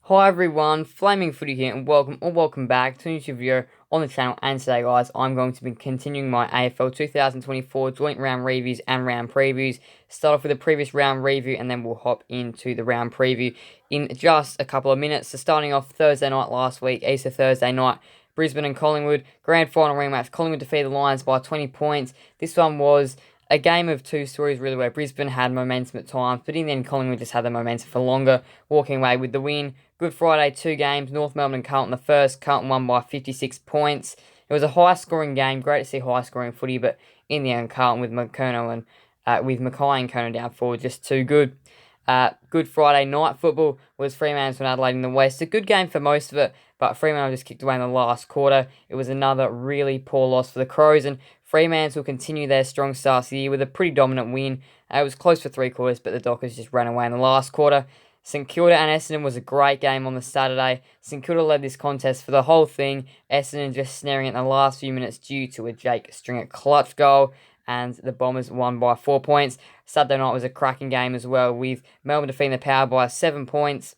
Hi everyone, Flaming Footy here, and welcome back to a new video on the channel. And today, guys, I'm going to be continuing my AFL 2024 joint round reviews and round previews. Start off with the previous round review, and then we'll hop into the round preview in just a couple of minutes. So, starting off Thursday night last week, Easter Thursday night, Brisbane and Collingwood grand final rematch. Collingwood defeated the Lions by 20 points. This one was a game of two stories, really, where Brisbane had momentum at times, but in the end, Collingwood just had the momentum for longer, walking away with the win. Good Friday, two games, North Melbourne and Carlton the first. Carlton won by 56 points. It was a high-scoring game. Great to see high-scoring footy, but in the end, Carlton with McKernow and with Mackay and Kerno down forward, just too good. Good Friday night football was Fremantle and Adelaide in the West. A good game for most of it, but Fremantle just kicked away in the last quarter. It was another really poor loss for the Crows, and Fremantle will continue their strong start of the year with a pretty dominant win. It was close for three quarters, but the Dockers just ran away in the last quarter. St Kilda and Essendon was a great game on the Saturday. St Kilda led this contest for the whole thing. Essendon just snaring it in the last few minutes due to a Jake Stringer clutch goal, and the Bombers won by 4 points. Saturday night was a cracking game as well, with Melbourne defeating the Power by 7 points.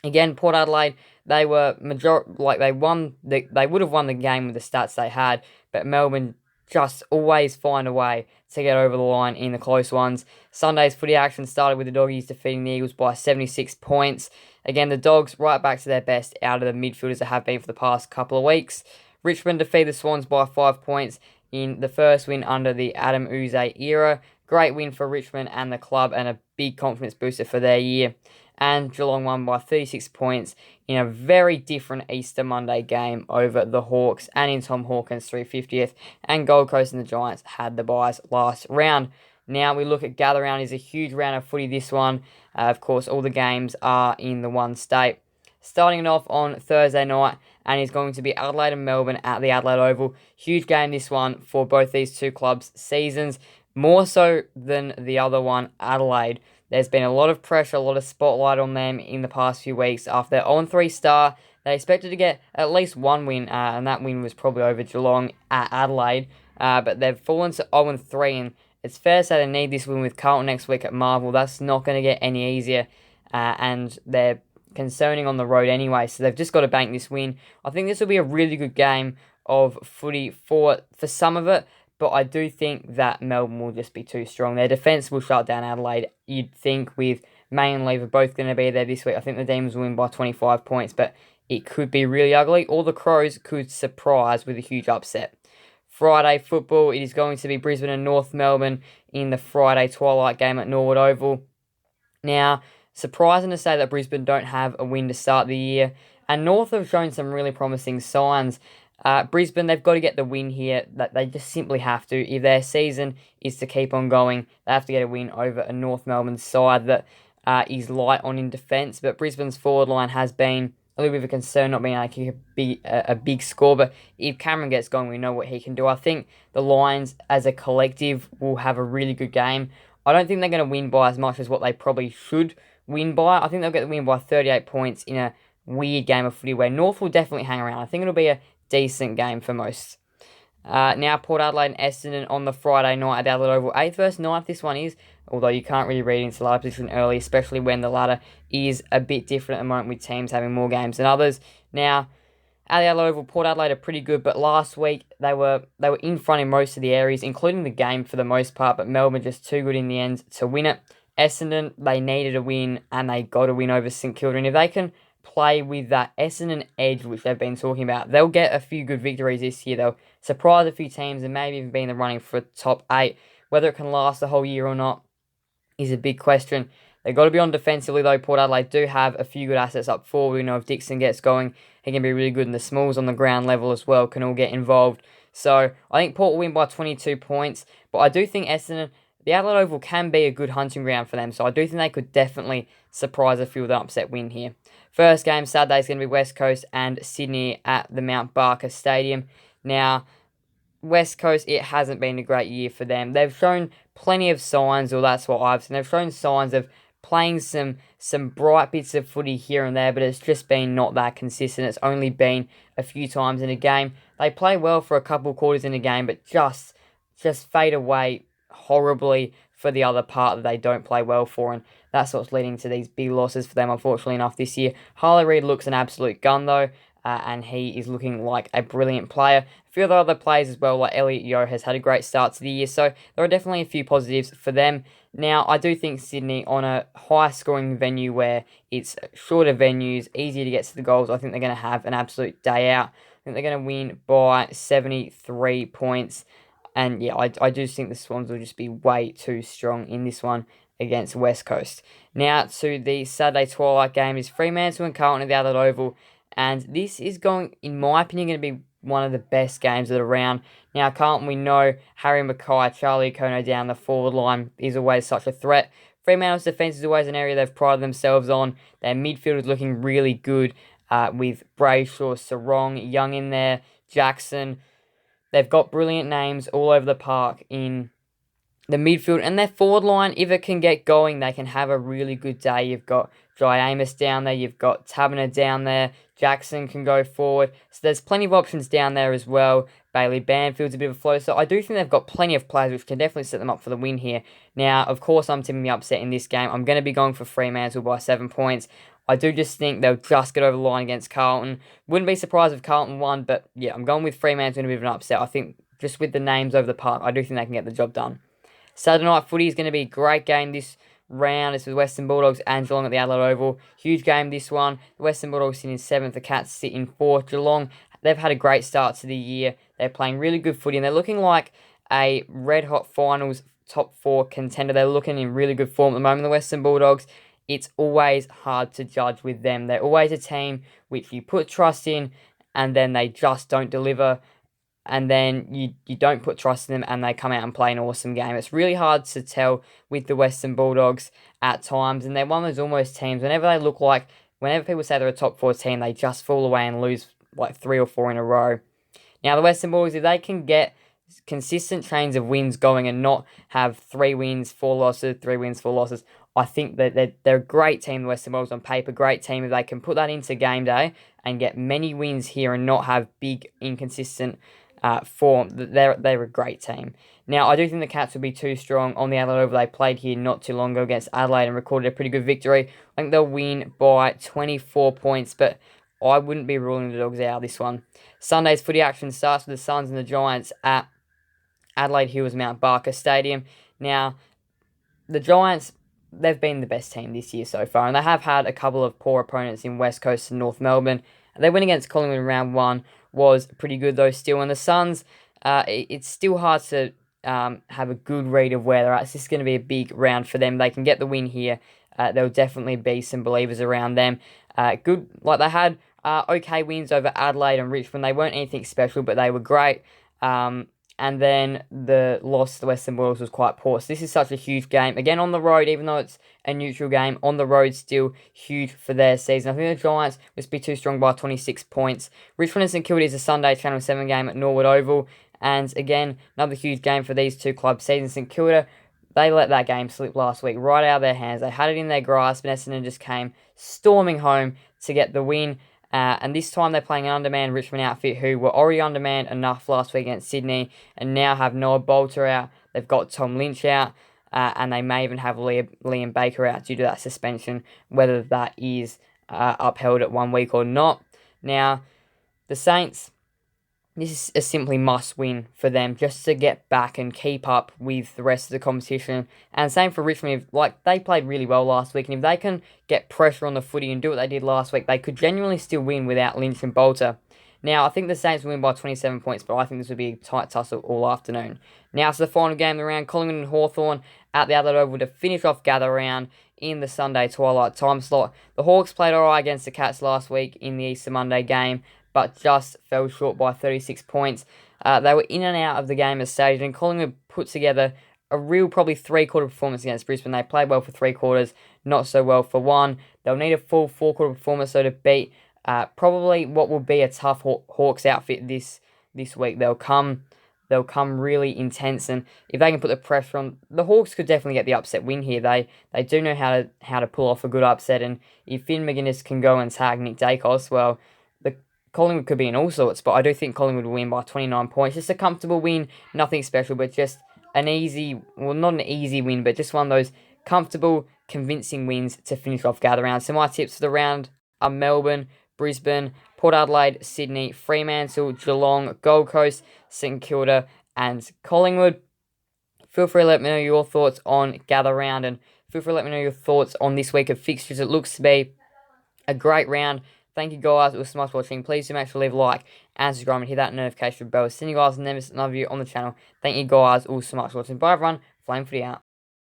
Again, Port Adelaide, they were they would have won the game with the stats they had, but Melbourne just always find a way to get over the line in the close ones. Sunday's footy action started with the Doggies defeating the Eagles by 76 points. Again, the Dogs right back to their best out of the midfielders that have been for the past couple of weeks. Richmond defeated the Swans by 5 points in the first win under the Adam Uze era. Great win for Richmond and the club, and a big confidence booster for their year. And Geelong won by 36 points in a very different Easter Monday game over the Hawks and in Tom Hawkins' 350th. And Gold Coast and the Giants had the byes last round. Now we look at Gather Round. It's a huge round of footy, this one. Of course, all the games are in the one state. Starting it off on Thursday night, and is going to be Adelaide and Melbourne at the Adelaide Oval. Huge game, this one, for both these two clubs' seasons. More so than the other one, Adelaide. There's been a lot of pressure, a lot of spotlight on them in the past few weeks. After their 0-3 start, they expected to get at least one win, and that win was probably over Geelong at Adelaide. But they've fallen to 0-3, and it's fair to say they need this win with Carlton next week at Marvel. That's not going to get any easier, and they're concerning on the road anyway, so they've just got to bank this win. I think this will be a really good game of footy for some of it, but I do think that Melbourne will just be too strong. Their defence will shut down Adelaide, you'd think, with May and Lever both going to be there this week. I think the Demons will win by 25 points, but it could be really ugly, or the Crows could surprise with a huge upset. Friday football, it is going to be Brisbane and North Melbourne in the Friday twilight game at Norwood Oval. Now, surprising to say that Brisbane don't have a win to start the year, and North have shown some really promising signs. Brisbane, they've got to get the win here. That they just simply have to. If their season is to keep on going, they have to get a win over a North Melbourne side that is light on in defence. But Brisbane's forward line has been a little bit of a concern, not being able to kick a big score. But if Cameron gets going, we know what he can do. I think the Lions, as a collective, will have a really good game. I don't think they're going to win by as much as what they probably should win by. I think they'll get the win by 38 points in a weird game of footy where North will definitely hang around. I think it'll be a decent game for most. Now, Port Adelaide and Essendon on the Friday night at Adelaide Oval. 8th versus 9th this one is, although you can't really read into the ladder position early, especially when the ladder is a bit different at the moment with teams having more games than others. Now, at the Adelaide Oval, Port Adelaide are pretty good, but last week they were in front in most of the areas, including the game for the most part, but Melbourne just too good in the end to win it. Essendon, they needed a win, and they got a win over St Kilda, and if they can play with that Essendon edge, which they've been talking about, they'll get a few good victories this year. They'll surprise a few teams and maybe even be in the running for top 8. Whether it can last the whole year or not is a big question. They've got to be on defensively, though. Port Adelaide do have a few good assets up forward. We know if Dixon gets going, he can be really good, and the Smalls on the ground level as well can all get involved. So I think Port will win by 22 points, but I do think Essendon, the Adelaide Oval, can be a good hunting ground for them, so I do think they could definitely surprise a few with an upset win here. First game Saturday is going to be West Coast and Sydney at the Mount Barker Stadium. Now, West Coast, it hasn't been a great year for them. They've shown plenty of signs, or that's what I've seen. They've shown signs of playing some bright bits of footy here and there, but it's just been not that consistent. It's only been a few times in a game. They play well for a couple quarters in a game, but just fade away horribly for the other part that they don't play well for, and that's what's leading to these big losses for them, unfortunately enough, this year. Harley Reid looks an absolute gun, though, and he is looking like a brilliant player. A few of the other players as well, like Elliot Yeo, has had a great start to the year, so there are definitely a few positives for them. Now, I do think Sydney, on a high-scoring venue where it's shorter venues, easier to get to the goals, I think they're going to have an absolute day out. I think they're going to win by 73 points. And yeah, I do think the Swans will just be way too strong in this one against West Coast. Now to the Saturday twilight game is Fremantle and Carlton at the Adelaide Oval. And this is going, in my opinion, going to be one of the best games of the round. Now, Carlton, we know Harry Mackay, Charlie Kono down the forward line is always such a threat. Fremantle's defence is always an area they've prided themselves on. Their midfield is looking really good with Brayshaw, Sarong, Young in there, Jackson. They've got brilliant names all over the park in the midfield, and their forward line, if it can get going, they can have a really good day. You've got Jai Amos down there, you've got Taberner down there, Jackson can go forward, so there's plenty of options down there as well. Bailey Banfield's a bit of a floater, so I do think they've got plenty of players which can definitely set them up for the win here. Now, of course, I'm tipping the upset in this game. I'm going to be going for Fremantle by 7 points. I do just think they'll just get over the line against Carlton. Wouldn't be surprised if Carlton won, but yeah, I'm going with Fremantle in a bit of an upset. I think just with the names over the park, I do think they can get the job done. Saturday night footy is going to be a great game this round. It's with Western Bulldogs and Geelong at the Adelaide Oval. Huge game this one. The Western Bulldogs sit in 7th, the Cats sit in 4th. Geelong, they've had a great start to the year. They're playing really good footy and they're looking like a red-hot finals top 4 contender. They're looking in really good form at the moment, the Western Bulldogs. It's always hard to judge with them. They're always a team which you put trust in and then they just don't deliver. And then you don't put trust in them and they come out and play an awesome game. It's really hard to tell with the Western Bulldogs at times. And they're one of those almost teams, whenever people say they're a top 4 team, they just fall away and lose like 3 or 4 in a row. Now, the Western Bulldogs, if they can get consistent trains of wins going and not have 3 wins, 4 losses, 3 wins, 4 losses, I think that they're a great team, the Western Bulldogs on paper, great team. If they can put that into game day and get many wins here and not have big, inconsistent form, they're a great team. Now, I do think the Cats will be too strong on the Adelaide Oval. They played here not too long ago against Adelaide and recorded a pretty good victory. I think they'll win by 24 points, but I wouldn't be ruling the Dogs out of this one. Sunday's footy action starts with the Suns and the Giants at Adelaide Hills Mount Barker Stadium. Now, the Giants, they've been the best team this year so far, and they have had a couple of poor opponents in West Coast and North Melbourne. Their win against Collingwood in round 1 was pretty good though still, and the Suns, it's still hard to have a good read of where they're at. This is going to be a big round for them. They can get the win here. There'll definitely be some believers around them. Good, like they had okay wins over Adelaide and Richmond. They weren't anything special, but they were great. And then the loss to the Western Bulldogs was quite poor. So this is such a huge game. Again, on the road, even though it's a neutral game, on the road still huge for their season. I think the Giants must be too strong by 26 points. Richmond and St Kilda is a Sunday Channel 7 game at Norwood Oval. And again, another huge game for these two clubs' season. St Kilda, they let that game slip last week right out of their hands. They had it in their grasp, and Essendon just came storming home to get the win. And this time they're playing an undermanned Richmond outfit who were already undermanned enough last week against Sydney and now have Noah Bolter out. They've got Tom Lynch out and they may even have Liam Baker out due to that suspension, whether that is upheld at 1 week or not. Now, the Saints, this is a simply must win for them just to get back and keep up with the rest of the competition. And same for Richmond, they played really well last week, and if they can get pressure on the footy and do what they did last week, they could genuinely still win without Lynch and Bolter. Now, I think the Saints will win by 27 points, but I think this will be a tight tussle all afternoon. Now, to the final game of the round, Collingwood and Hawthorn at the Adelaide Oval to finish off gather round in the Sunday twilight time slot. The Hawks played alright against the Cats last week in the Easter Monday game, but just fell short by 36 points. They were in and out of the game as staged, and Collingwood put together a real probably three-quarter performance against Brisbane. They played well for 3 quarters, not so well for 1. They'll need a full 4-quarter performance so to beat probably what will be a tough Hawks outfit this week. They'll come really intense, and if they can put the pressure on, the Hawks could definitely get the upset win here. They do know how to pull off a good upset, and if Finn McGuinness can go and tag Nick Dacos, well, Collingwood could be in all sorts, but I do think Collingwood will win by 29 points. Just a comfortable win, nothing special, but just not an easy win, but just one of those comfortable, convincing wins to finish off gather round. So my tips for the round are Melbourne, Brisbane, Port Adelaide, Sydney, Fremantle, Geelong, Gold Coast, St Kilda, and Collingwood. Feel free to let me know your thoughts on gather round, and feel free to let me know your thoughts on this week of fixtures. It looks to be a great round. Thank you guys. It was so much watching. Please do make sure to leave a like and subscribe and hit that notification bell. Send you guys and never miss another video on the channel. Thank you guys all so much for watching. Bye everyone. Flame Footy out.